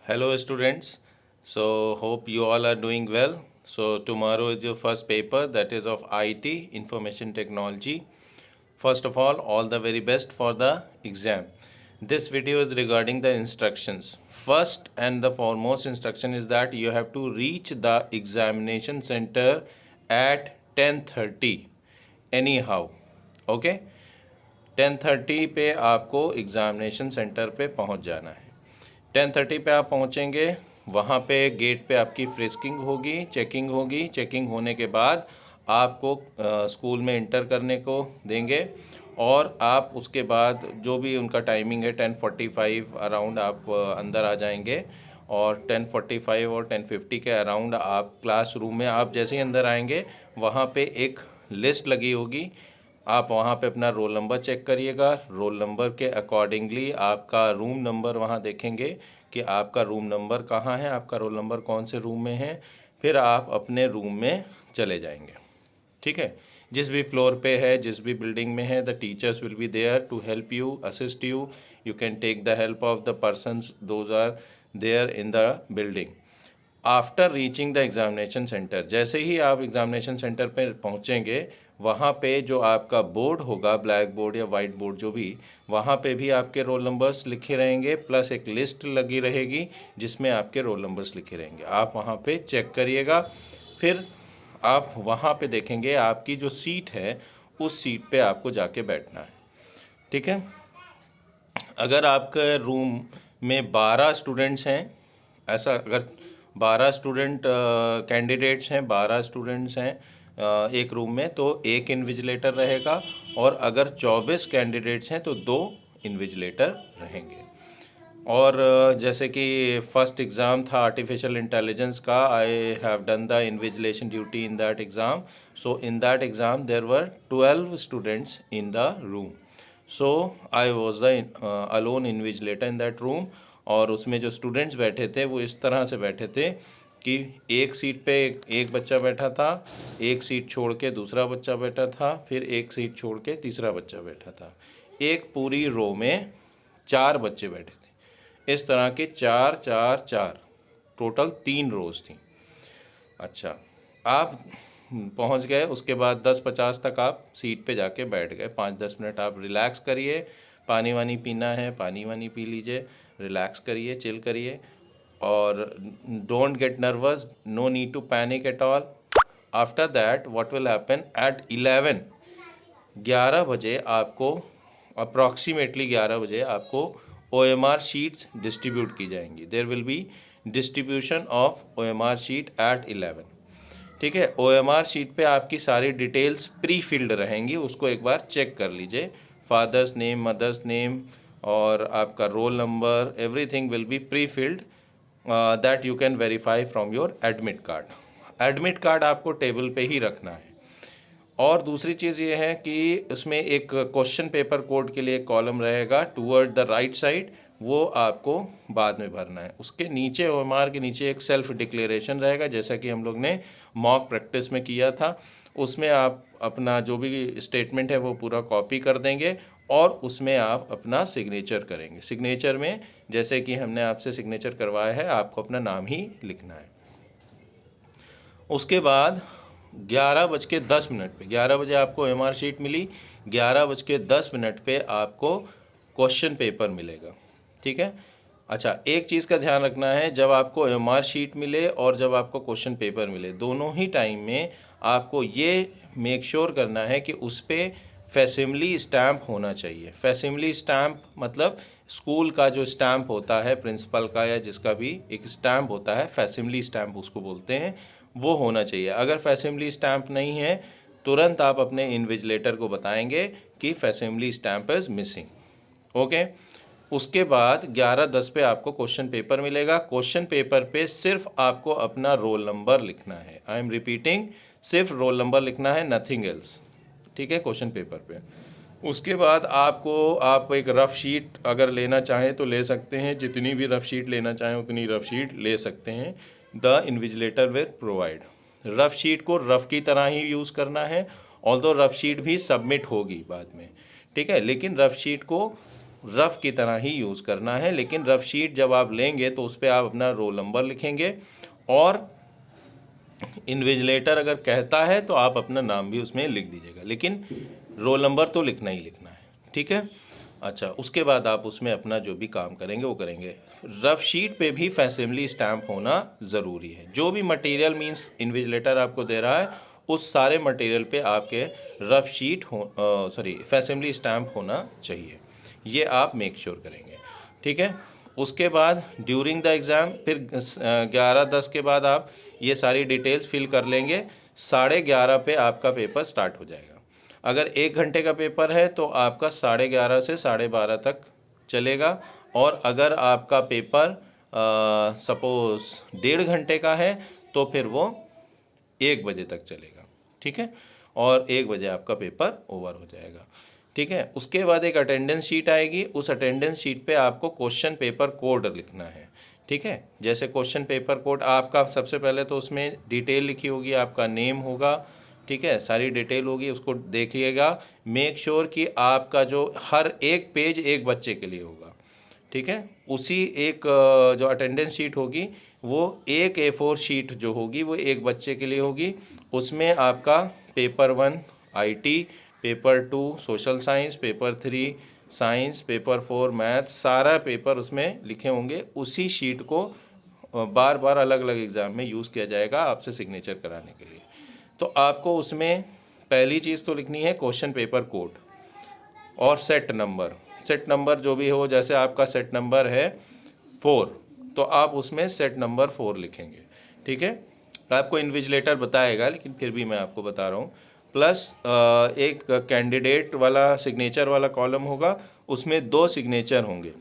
Hello students, so hope you all are doing well. So tomorrow is your first paper, that is of IT, Information Technology. First of all the very best for the exam. This video is regarding the instructions. First and the foremost instruction is that you have to reach the examination center at 10:30 anyhow. Okay, 10:30 पे आपको examination centre पे पहुंच जाना है। 10:30 पे आप पहुंचेंगे, वहाँ पे गेट पे आपकी फ्रिस्किंग होगी, चेकिंग होगी। चेकिंग होने के बाद आपको स्कूल में इंटर करने को देंगे और आप उसके बाद जो भी उनका टाइमिंग है 10:45 अराउंड आप अंदर आ जाएंगे और 10:45 और 10:50 के अराउंड आप क्लास रूम में, आप जैसे ही अंदर आएंगे वहाँ पे एक लिस्ट लगी होगी। आप वहाँ पे अपना रोल नंबर चेक करिएगा। रोल नंबर के अकॉर्डिंगली आपका रूम नंबर वहाँ देखेंगे कि आपका रूम नंबर कहाँ है, आपका रोल नंबर कौन से रूम में है। फिर आप अपने रूम में चले जाएंगे। ठीक है, जिस भी फ्लोर पे है, जिस भी बिल्डिंग में है, the teachers will be there to help you, assist you. You can take the help of the persons those are there in the building. After reaching the examination centre, जैसे ही आप examination centre पर पहुँचेंगे वहाँ पे जो आपका board होगा, ब्लैक बोर्ड या वाइट बोर्ड जो भी, वहाँ पे भी आपके रोल नंबर्स लिखे रहेंगे, प्लस एक लिस्ट लगी रहेगी जिसमें आपके रोल नंबर्स लिखे रहेंगे। आप वहाँ पे चेक करिएगा। फिर आप वहाँ पे देखेंगे आपकी जो सीट है उस सीट पे आपको जाके बैठना है। ठीक है, अगर आपके रूम में 12 स्टूडेंट्स हैं, ऐसा अगर 12 स्टूडेंट कैंडिडेट्स हैं, 12 स्टूडेंट्स हैं एक रूम में, तो एक इन्विजिलेटर रहेगा। और अगर 24 कैंडिडेट्स हैं तो 2 इन्विजिलेटर रहेंगे। और जैसे कि फर्स्ट एग्ज़ाम था आर्टिफिशियल इंटेलिजेंस का, I have done the invigilation duty in that exam. So in that exam there were 12 students in the room. So I was the alone invigilator in that room. और उसमें जो students बैठे थे वो इस तरह से बैठे थे कि एक सीट पे एक बच्चा बैठा था, एक सीट छोड़ के दूसरा बच्चा बैठा था, फिर एक सीट छोड़ के तीसरा बच्चा बैठा था। एक पूरी रो में 4 बच्चे बैठे थे। इस तरह के 4 4 4 टोटल 3 रोज़ थी। अच्छा, आप पहुंच गए, उसके बाद 10:50 तक आप सीट पे जाके बैठ गए। 5-10 मिनट आप रिलैक्स करिए, पानी वानी पीना है पानी वानी पी लीजिए, रिलैक्स करिए, चिल करिए और don't get nervous, no need to panic at all. After that what will happen at 11 बजे आपको अप्रॉक्सीमेटली 11 बजे आपको OMR शीट्स डिस्ट्रीब्यूट की जाएंगी। There will be distribution of OMR sheet at 11। ठीक है, OMR शीट पे आपकी सारी डिटेल्स प्री फिल्ड रहेंगी, उसको एक बार चेक कर लीजिए। फादर्स नेम, मदर्स नेम और आपका roll number, everything will be pre filled that you can verify from your admit card. Admit card आपको टेबल पे ही रखना है। और दूसरी चीज़ ये है कि उसमें एक क्वेश्चन पेपर कोड के लिए एक कॉलम रहेगा टूवर्ड द राइट साइड, वो आपको बाद में भरना है। उसके नीचे OMR के नीचे एक सेल्फ डिक्लेरेशन रहेगा, जैसा कि हम लोग ने मॉक प्रैक्टिस में किया था। उसमें आप अपना जो भी स्टेटमेंट है वो पूरा कॉपी कर देंगे और उसमें आप अपना सिग्नेचर करेंगे। सिग्नेचर में जैसे कि हमने आपसे सिग्नेचर करवाया है, आपको अपना नाम ही लिखना है। उसके बाद 11:10 पे, 11 बजे आपको OMR शीट मिली, 11:10 पे आपको क्वेश्चन पेपर मिलेगा। ठीक है, अच्छा, एक चीज़ का ध्यान रखना है, जब आपको OMR शीट मिले और जब आपको क्वेश्चन पेपर मिले, दोनों ही टाइम में आपको ये मेक श्योर करना है कि उस पर फैसिमली स्टैम्प होना चाहिए। फैसिमली स्टैम्प मतलब स्कूल का जो स्टैम्प होता है, प्रिंसिपल का या जिसका भी एक स्टैम्प होता है, फैसिमली स्टैम्प उसको बोलते हैं, वो होना चाहिए। अगर फैसिमली स्टैम्प नहीं है, तुरंत आप अपने इन्विजिलेटर को बताएंगे कि फैसिमली स्टैम्प इज़ मिसिंग। ओके, उसके बाद 11:10 पे आपको क्वेश्चन पेपर मिलेगा। क्वेश्चन पेपर पे सिर्फ आपको अपना रोल नंबर लिखना है। आई एम रिपीटिंग, सिर्फ रोल नंबर लिखना है, नथिंग एल्स। ठीक है, क्वेश्चन पेपर पे। उसके बाद आप एक रफ़ शीट अगर लेना चाहें तो ले सकते हैं, जितनी भी रफ़ शीट लेना चाहें उतनी रफ़ शीट ले सकते हैं। The invigilator will provide. Rough sheet को रफ़ की तरह ही यूज़ करना है, ऑल्दो रफ़ शीट भी सबमिट होगी बाद में। ठीक है, लेकिन रफ़ शीट को रफ़ की तरह ही यूज़ करना है, लेकिन रफ़ शीट जब आप लेंगे तो उस पर आप अपना रोल नंबर लिखेंगे और इन्विजिलेटर अगर कहता है तो आप अपना नाम भी उसमें लिख दीजिएगा, लेकिन रोल नंबर तो लिखना ही लिखना है, ठीक है। अच्छा, उसके बाद आप उसमें अपना जो भी काम करेंगे वो करेंगे। रफ शीट पे भी फैसिमली स्टैम्प होना ज़रूरी है। जो भी मटेरियल मींस इन्विजिलेटर आपको दे रहा है उस सारे मटेरियल पे आपके रफ शीट फैसिमली स्टैम्प होना चाहिए, ये आप मेक श्योर करेंगे, ठीक है। उसके बाद ड्यूरिंग द एग्ज़ाम फिर 11:10 के बाद आप ये सारी डिटेल्स फिल कर लेंगे। 11:30 पे आपका पेपर स्टार्ट हो जाएगा। अगर 1 घंटे का पेपर है तो आपका 11:30 से 12:30 तक चलेगा, और अगर आपका पेपर सपोज़ 1.5 घंटे का है तो फिर वो 1 बजे तक चलेगा, ठीक है, और 1 बजे आपका पेपर ओवर हो जाएगा, ठीक है। उसके बाद एक अटेंडेंस शीट आएगी, उस अटेंडेंस शीट पे आपको क्वेश्चन पेपर कोड लिखना है, ठीक है। जैसे क्वेश्चन पेपर कोड आपका सबसे पहले तो उसमें डिटेल लिखी होगी, आपका नेम होगा, ठीक है, सारी डिटेल होगी, उसको देखिएगा। मेक श्योर कि आपका जो हर एक पेज एक बच्चे के लिए होगा, ठीक है। उसी एक जो अटेंडेंस शीट होगी वो एक A4 शीट जो होगी वो एक बच्चे के लिए होगी। उसमें आपका paper 1 IT, paper 2 social science, paper 3 science, paper 4 math, सारा पेपर उसमें लिखे होंगे। उसी शीट को बार बार अलग अलग एग्ज़ाम में यूज़ किया जाएगा आपसे सिग्नेचर कराने के लिए। तो आपको उसमें पहली चीज़ तो लिखनी है क्वेश्चन पेपर कोड और सेट नंबर जो भी हो, जैसे आपका सेट नंबर है 4 तो आप उसमें सेट नंबर 4 लिखेंगे, ठीक है। आपको इन्विजिलेटर बताएगा लेकिन फिर भी मैं आपको बता रहा हूँ। प्लस एक कैंडिडेट वाला सिग्नेचर वाला कॉलम होगा, उसमें 2 सिग्नेचर होंगे,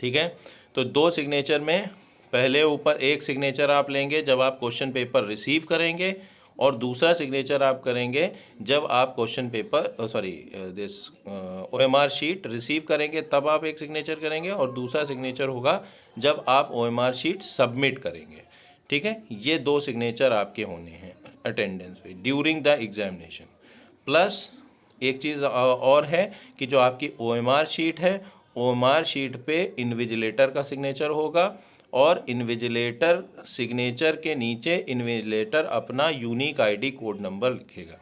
ठीक है। तो 2 सिग्नेचर में पहले ऊपर एक सिग्नेचर आप लेंगे जब आप क्वेश्चन पेपर रिसीव करेंगे, और दूसरा सिग्नेचर आप करेंगे जब आप question paper OMR sheet receive करेंगे, तब आप एक सिग्नेचर करेंगे, और दूसरा सिग्नेचर होगा जब आप OMR शीट सबमिट करेंगे, ठीक है। ये 2 सिग्नेचर आपके होने हैं अटेंडेंस पे ड्यूरिंग द एग्जामिनेशन। प्लस एक चीज़ और है कि जो आपकी OMR शीट है, OMR शीट पे इन्विजिलेटर का सिग्नेचर होगा, और इन्विजिलेटर सिग्नेचर के नीचे इन्विजिलेटर अपना यूनिक ID कोड नंबर लिखेगा,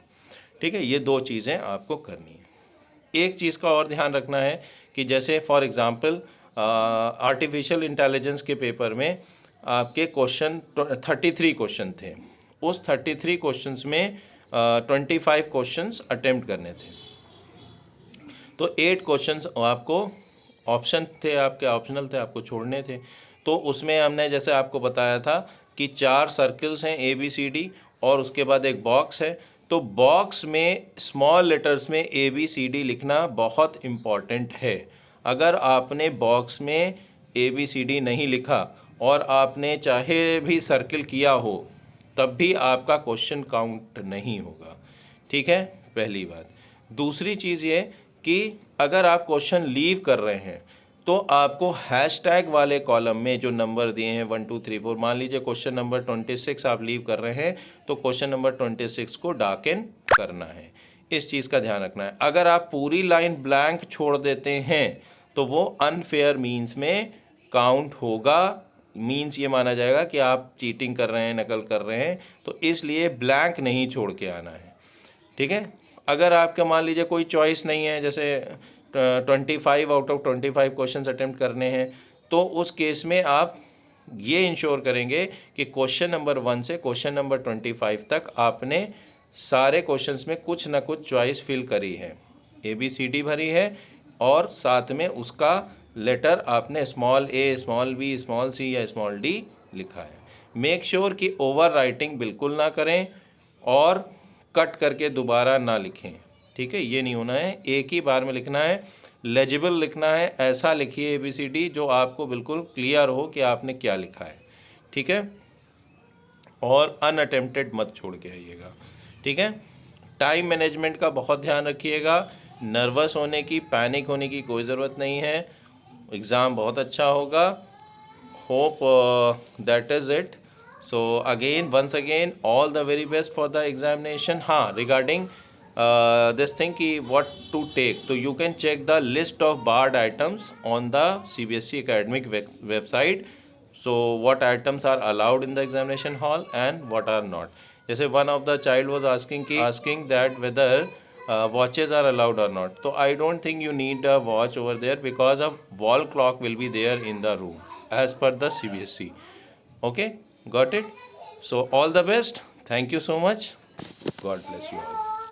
ठीक है। ये 2 चीज़ें आपको करनी है। एक चीज़ का और ध्यान रखना है कि जैसे फॉर एग्ज़ाम्पल आर्टिफिशियल इंटेलिजेंस के पेपर में आपके क्वेश्चन 33 क्वेश्चन थे। उस 33 क्वेश्चंस में 25 क्वेश्चंस अटेम्प्ट करने थे, तो 8 क्वेश्चंस आपको ऑप्शन थे, आपके ऑप्शनल थे, आपको छोड़ने थे। तो उसमें हमने जैसे आपको बताया था कि 4 सर्कल्स हैं ABCD, और उसके बाद एक बॉक्स है। तो बॉक्स में स्मॉल लेटर्स में ABCD लिखना बहुत इम्पॉर्टेंट है। अगर आपने बॉक्स में ABCD नहीं लिखा और आपने चाहे भी सर्किल किया हो तब भी आपका क्वेश्चन काउंट नहीं होगा, ठीक है, पहली बात। दूसरी चीज़ ये कि अगर आप क्वेश्चन लीव कर रहे हैं तो आपको हैशटैग वाले कॉलम में जो नंबर दिए हैं 1 2 3 4, मान लीजिए क्वेश्चन नंबर 26 आप लीव कर रहे हैं तो क्वेश्चन नंबर 26 को डार्क इन करना है, इस चीज़ का ध्यान रखना है। अगर आप पूरी लाइन ब्लैंक छोड़ देते हैं तो वो अनफेयर मीन्स में काउंट होगा, मीन्स ये माना जाएगा कि आप चीटिंग कर रहे हैं, नकल कर रहे हैं, तो इसलिए ब्लैंक नहीं छोड़ के आना है, ठीक है। अगर आपका मान लीजिए कोई चॉइस नहीं है, जैसे 25 आउट ऑफ 25 क्वेश्चन अटेम्प्ट करने हैं, तो उस केस में आप ये इंश्योर करेंगे कि क्वेश्चन नंबर 1 से क्वेश्चन नंबर 25 तक आपने सारे क्वेश्चंस में कुछ ना कुछ चॉइस फिल करी है, ABCD भरी है, और साथ में उसका लेटर आपने small a, small b, small c या स्मॉल d लिखा है। मेक श्योर कि ओवर राइटिंग बिल्कुल ना करें और कट करके दोबारा ना लिखें, ठीक है, ये नहीं होना है, एक ही बार में लिखना है, लेजिबल लिखना है, ऐसा लिखिए ABCD जो आपको बिल्कुल क्लियर हो कि आपने क्या लिखा है, ठीक है, और अनअटेम्प्टेड मत छोड़ के आइएगा, ठीक है। टाइम मैनेजमेंट का बहुत ध्यान रखिएगा, नर्वस होने की, पैनिक होने की कोई ज़रूरत नहीं है, एग्ज़ाम बहुत अच्छा होगा। Hope that is it. So again once again all the very best for the examination. हाँ, regarding this thing ki what to take. So you can check the list of barred items on the CBSE academic website. So what items are allowed in the examination hall and what are not. जैसे one of the child was asking that whether watches are allowed or not. So I don't think you need a watch over there because a wall clock will be there in the room as per the CBSE. Okay, got it? So all the best. Thank you so much. God bless you all.